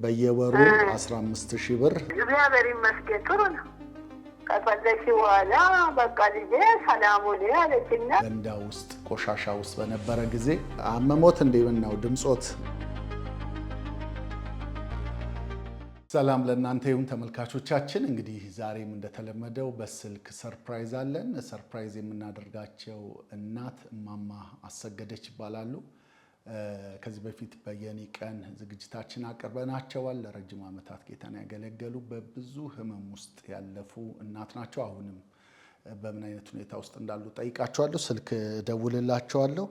በየወሩ 15000 ብር እግዚአብሔር ይመስገን ጥሩ ነው። ከፈለግሽ በኋላ በቃ ልጄ ሰላም ሁኚ አለችና ገንዳ ውስጥ ቆሻሻ ውስጥ በነበረ ጊዜ አመሞት እንደምናው ድምጾት። ሰላም ለእናንተ ይሁን ተመልካቾቻችን። እንግዲህ ዛሬም እንደተለመደው በስልክ ሰርፕራይዝ አለን። ሰርፕራይዝ የምናደርጋቸው እናት እማማ አሰገደች ይባላሉ። ከዚህ በፊት በየኔ ቀን ዝግጅታችን አቅርበናቸዋል። ለረጅም ዓመታት ጌታን ያገለገሉ በብዙ ህመም ውስጥ ያለፉ እናት ናቸው። አሁንም በምን አይነት ሁኔታ ውስጥ እንዳሉ ጠይቃቸዋለሁ፣ ስልክ ደውልላቸዋለሁ።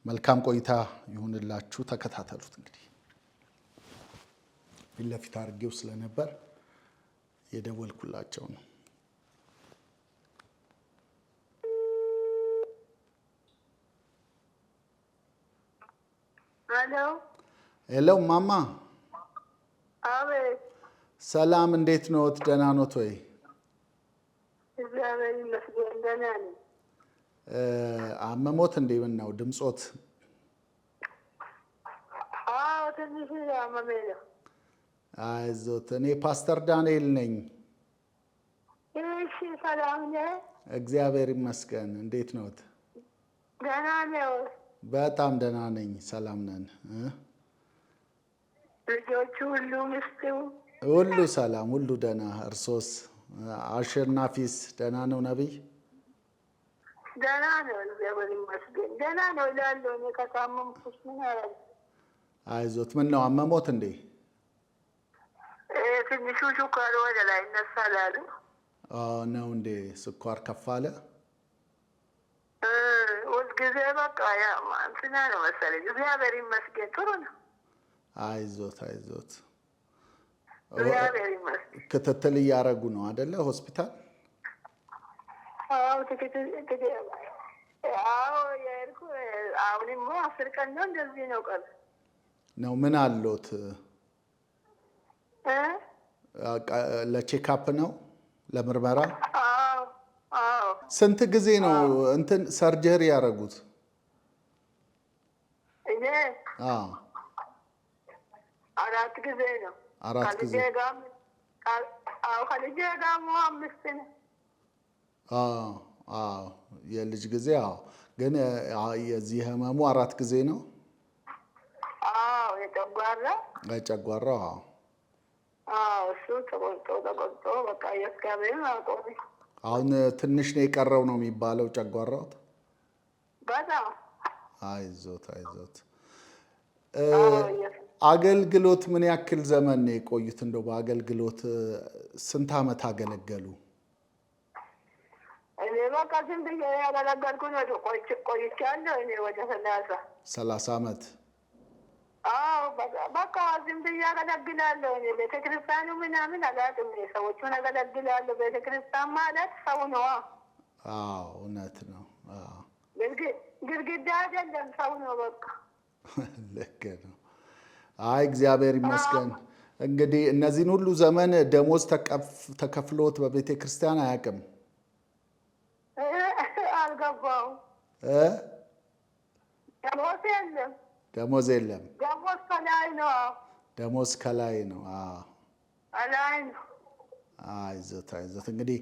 መልካም ቆይታ ይሁንላችሁ። ተከታተሉት። እንግዲህ ፊት ለፊት አድርጌው ስለነበር የደወልኩላቸው ነው። ሄሎ ማማ። አቤት። ሰላም፣ እንዴት ኖት? ደህና ኖት ወይ? እግዚአብሔር ይመስገን ደህና ነኝ። አመሞት እንደምናው ድምጾት? አዎ ትንሽ አመመኝ ነው። አይዞት። እኔ ፓስተር ዳንኤል ነኝ። እሺ ሰላም ነህ? እግዚአብሔር ይመስገን። እንዴት ኖት? ደህና ነው። በጣም ደህና ነኝ። ሰላም ነን። ልጆቹ ሁሉ ሚስቱ ሁሉ ሰላም፣ ሁሉ ደህና። እርሶስ? አሸናፊስ ደህና ነው? ነብይ ደህና ነው። እግዚአብሔር ይመስገን ደህና ነው እላለሁ። እኔ ከታመምኩሽ ምን አለ? አይዞት። ምን ነው አመሞት እንዴ? ትንሹ ስኳር ወደ ላይ ይነሳል አሉ። ነው እንዴ? ስኳር ከፍ አለ? ሁልጊዜ በቃ ያ እንትና ነው መሰለኝ። እግዚአብሔር ይመስገን ጥሩ ነው። አይዞት አይዞት። እግዚአብሔር ይመስገን። ክትትል እያደረጉ ነው አይደለ? ሆስፒታል? አዎ አዎ የሄድኩ አሁንማ 10 ቀን ነው እንደዚህ ነው ቀን ነው። ምን አሎት? ለቼክአፕ ነው ለምርመራ? አዎ። ስንት ጊዜ ነው እንትን ሰርጀሪ ያደረጉት? እኔ 4 ጊዜ ነው። 4 ጊዜ? አዎ ከልጄ ጋር 5 ነው። አዎ የልጅ ጊዜ። አዎ ግን የዚህ ህመሙ 4 ጊዜ ነው? አዎ የጨጓራ አዎ እሱ ተቆርጦ በቃ የስጋቤን አቆሚ። አሁን ትንሽ ነው የቀረው ነው የሚባለው ጨጓራው? በጣም። አይዞት አይዞት። አገልግሎት ምን ያክል ዘመን ነው የቆዩት? እንደው በአገልግሎት ስንት ዓመት አገለገሉ? እኔ በቃ ዝም ብዬ ያገለገልኩ ነው ቆይቻለሁ። እኔ ወደ 30 ዓመት። አዎ በቃ ዝም ብዬ አገለግላለሁ። እኔ ቤተክርስቲያኑ ምናምን አላውቅም። ሰዎቹን አገለግላለሁ። ቤተክርስቲያን ማለት ሰው ነው። አዎ እውነት ነው። ግድግዳ አይደለም፣ ሰው ነው በቃ። ልክ ነው። አይ እግዚአብሔር ይመስገን። እንግዲህ እነዚህን ሁሉ ዘመን ደሞዝ ተከፍሎት በቤተ ክርስቲያን አያውቅም? አልገባውም። ደሞዝ የለም። ደሞዝ ከላይ ነው። ደሞዝ ከላይ ነው። ከላይ ነው። አይዞት አይዞት። እንግዲህ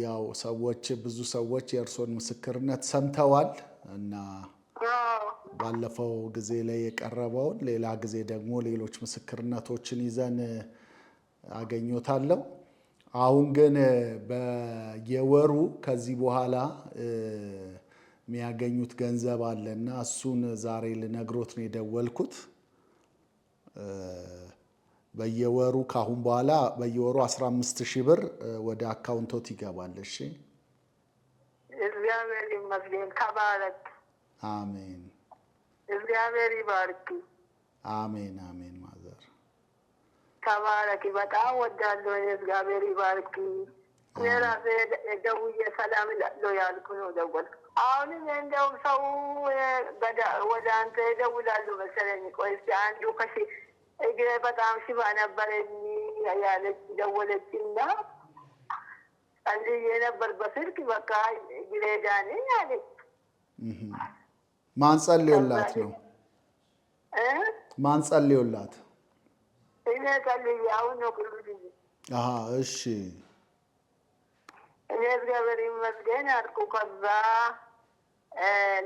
ያው ብዙ ሰዎች የእርሶን ምስክርነት ሰምተዋል እና ባለፈው ጊዜ ላይ የቀረበውን ሌላ ጊዜ ደግሞ ሌሎች ምስክርነቶችን ይዘን አገኘታለሁ። አሁን ግን በየወሩ ከዚህ በኋላ የሚያገኙት ገንዘብ አለና እሱን ዛሬ ልነግሮት ነው የደወልኩት። በየወሩ ካሁን በኋላ በየወሩ 15000 ብር ወደ አካውንቶት ይገባል። እሺ? እግዚአብሔር ይመስገን። ተባረክ። አሜን። እግዚአብሔር ይባርክ። አሜን አሜን። ማዘር ተባረክ። በጣም ወዳለሁ። እግዚአብሔር ይባርክ። የራሴ ደውዬ ሰላም እላለሁ ያልኩ ነው ደወልኩ። አሁንም እንደውም ሰው ወደ አንተ ይደውላሉ መሰለኝ። ቆይ እስኪ አንዱ እግሬ በጣም ሽባ ነበረኝ ያለች ደወለችና ጸልዬ ነበር በስልክ በቃ እግሬ ዳነ አለች። ማን ጸልዮላት ነው? ማን ጸልዮላት? እኔ ጸልዬ አሁን ነው ቅርብ ጊዜ። እሺ እኔ እግዚአብሔር ይመስገን አልኩ። ከዛ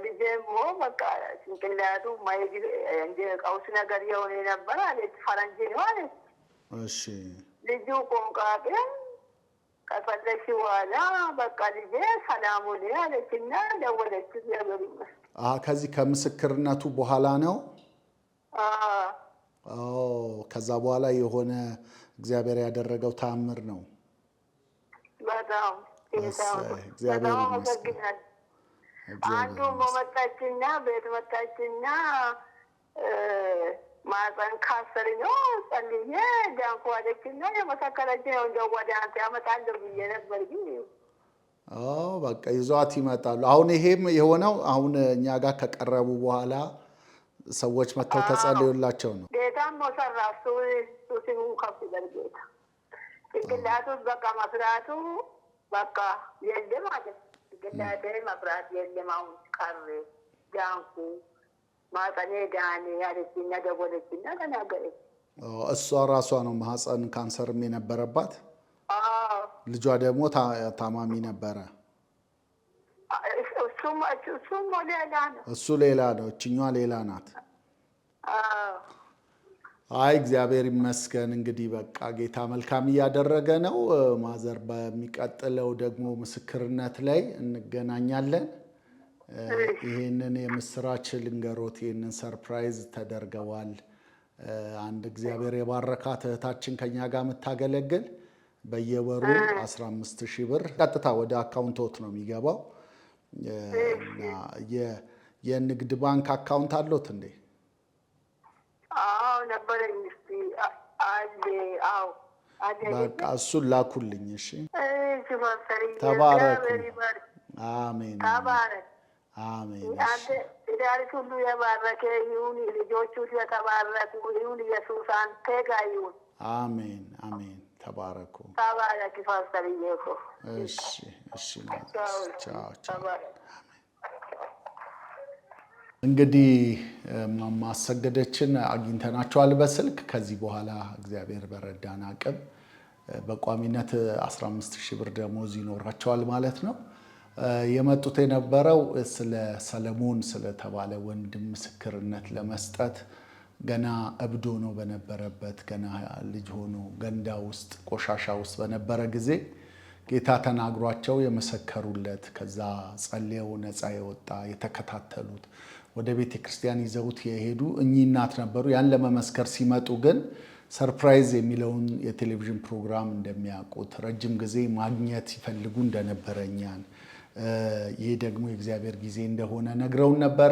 ልጄሞ በቃ ጭንቅላቱ እንደ ቀውስ ነገር የሆነ ነበር አለች። ፈረንጅ ነው አለች። እሺ ልጁ ቋንቋ ግን ከፈለሽ በኋላ በቃ ልጄ ሰላም ሆነ አለችና ደወለች። እግዚአብሔር ይመስገን። ከዚህ ከምስክርነቱ በኋላ ነው? ከዛ በኋላ የሆነ እግዚአብሔር ያደረገው ተአምር ነው። በጣም እግዚአብሔር ይመስገን። አንዱ መጣችና ቤት መጣችና ማህፀን ካንሰር ነው ጸልዬ ዳንኩ አለችና የመሰከረች ነው። እንደው ወደ አንተ ያመጣለሁ ብዬ ነበር ግን በቃ ይዟት ይመጣሉ። አሁን ይሄም የሆነው አሁን እኛ ጋር ከቀረቡ በኋላ ሰዎች መጥተው ተጸልዩላቸው ነው። ጌታም ሰራ። እሱ ስሙ ከፍ ይበል ጌታ። ጭንቅላቱ በቃ መስራቱ በቃ የለም ማለት ጭንቅላቴ መፍራት የለም። አሁን ቀረ ዳንኩ ማህፀኔ ዳነ ያለችና ደወለችና ተናገረች። እሷ ራሷ ነው ማህፀን ካንሰርም የነበረባት። ልጇ ደግሞ ታማሚ ነበረ። እሱ ሌላ ነው፣ እችኛዋ ሌላ ናት። እግዚአብሔር ይመስገን። እንግዲህ በቃ ጌታ መልካም እያደረገ ነው። ማዘር በሚቀጥለው ደግሞ ምስክርነት ላይ እንገናኛለን። ይህንን የምስራች ልንገሮት፣ ይህንን ሰርፕራይዝ ተደርገዋል። አንድ እግዚአብሔር የባረካት እህታችን ከኛ ጋር የምታገለግል በየወሩ 15,000 ብር ቀጥታ ወደ አካውንቶት ነው የሚገባው። የንግድ ባንክ አካውንት አለዎት እንዴ? ነበረኝ። በቃ እሱን ላኩልኝ። እሺ ተባረኩ። አሜን አሜን። ዳሪት ሁሉ የባረከ ይሁን፣ ልጆቹ የተባረኩ ይሁን። ኢየሱስ አንተ ጋር ይሁን። አሜን አሜን። ተባረኩ። ተባረክ ፓስተርዬ እኮ። እሺ እሺ። ቻው ቻው። እንግዲህ እማማ አሰገደችን አግኝተናቸዋል በስልክ። ከዚህ በኋላ እግዚአብሔር በረዳን አቅም በቋሚነት 15,000 ብር ደሞዝ ይኖራቸዋል ማለት ነው። የመጡት የነበረው ስለ ሰለሞን ስለተባለ ወንድም ምስክርነት ለመስጠት ገና እብድ ሆኖ በነበረበት ገና ልጅ ሆኖ ገንዳ ውስጥ ቆሻሻ ውስጥ በነበረ ጊዜ ጌታ ተናግሯቸው የመሰከሩለት፣ ከዛ ጸልየው ነፃ የወጣ የተከታተሉት፣ ወደ ቤተ ክርስቲያን ይዘውት የሄዱ እኚህ እናት ነበሩ። ያን ለመመስከር ሲመጡ ግን ሰርፕራይዝ የሚለውን የቴሌቪዥን ፕሮግራም እንደሚያውቁት ረጅም ጊዜ ማግኘት ይፈልጉ እንደነበረ እኛን ይሄ ደግሞ የእግዚአብሔር ጊዜ እንደሆነ ነግረውን ነበረ።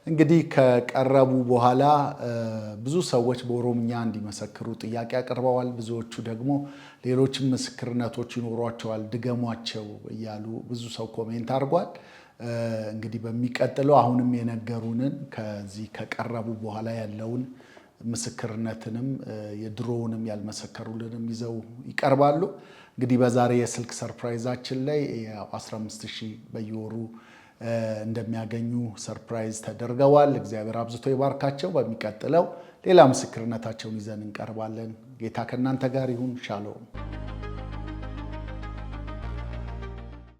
እንግዲህ ከቀረቡ በኋላ ብዙ ሰዎች በኦሮምኛ እንዲመሰክሩ ጥያቄ አቅርበዋል። ብዙዎቹ ደግሞ ሌሎችም ምስክርነቶች ይኖሯቸዋል ድገሟቸው እያሉ ብዙ ሰው ኮሜንት አድርጓል። እንግዲህ በሚቀጥለው አሁንም የነገሩንን ከዚህ ከቀረቡ በኋላ ያለውን ምስክርነትንም የድሮውንም ያልመሰከሩልንም ይዘው ይቀርባሉ። እንግዲህ በዛሬ የስልክ ሰርፕራይዛችን ላይ 15,000 በየወሩ እንደሚያገኙ ሰርፕራይዝ ተደርገዋል። እግዚአብሔር አብዝቶ ይባርካቸው። በሚቀጥለው ሌላ ምስክርነታቸውን ይዘን እንቀርባለን። ጌታ ከእናንተ ጋር ይሁን። ሻሎም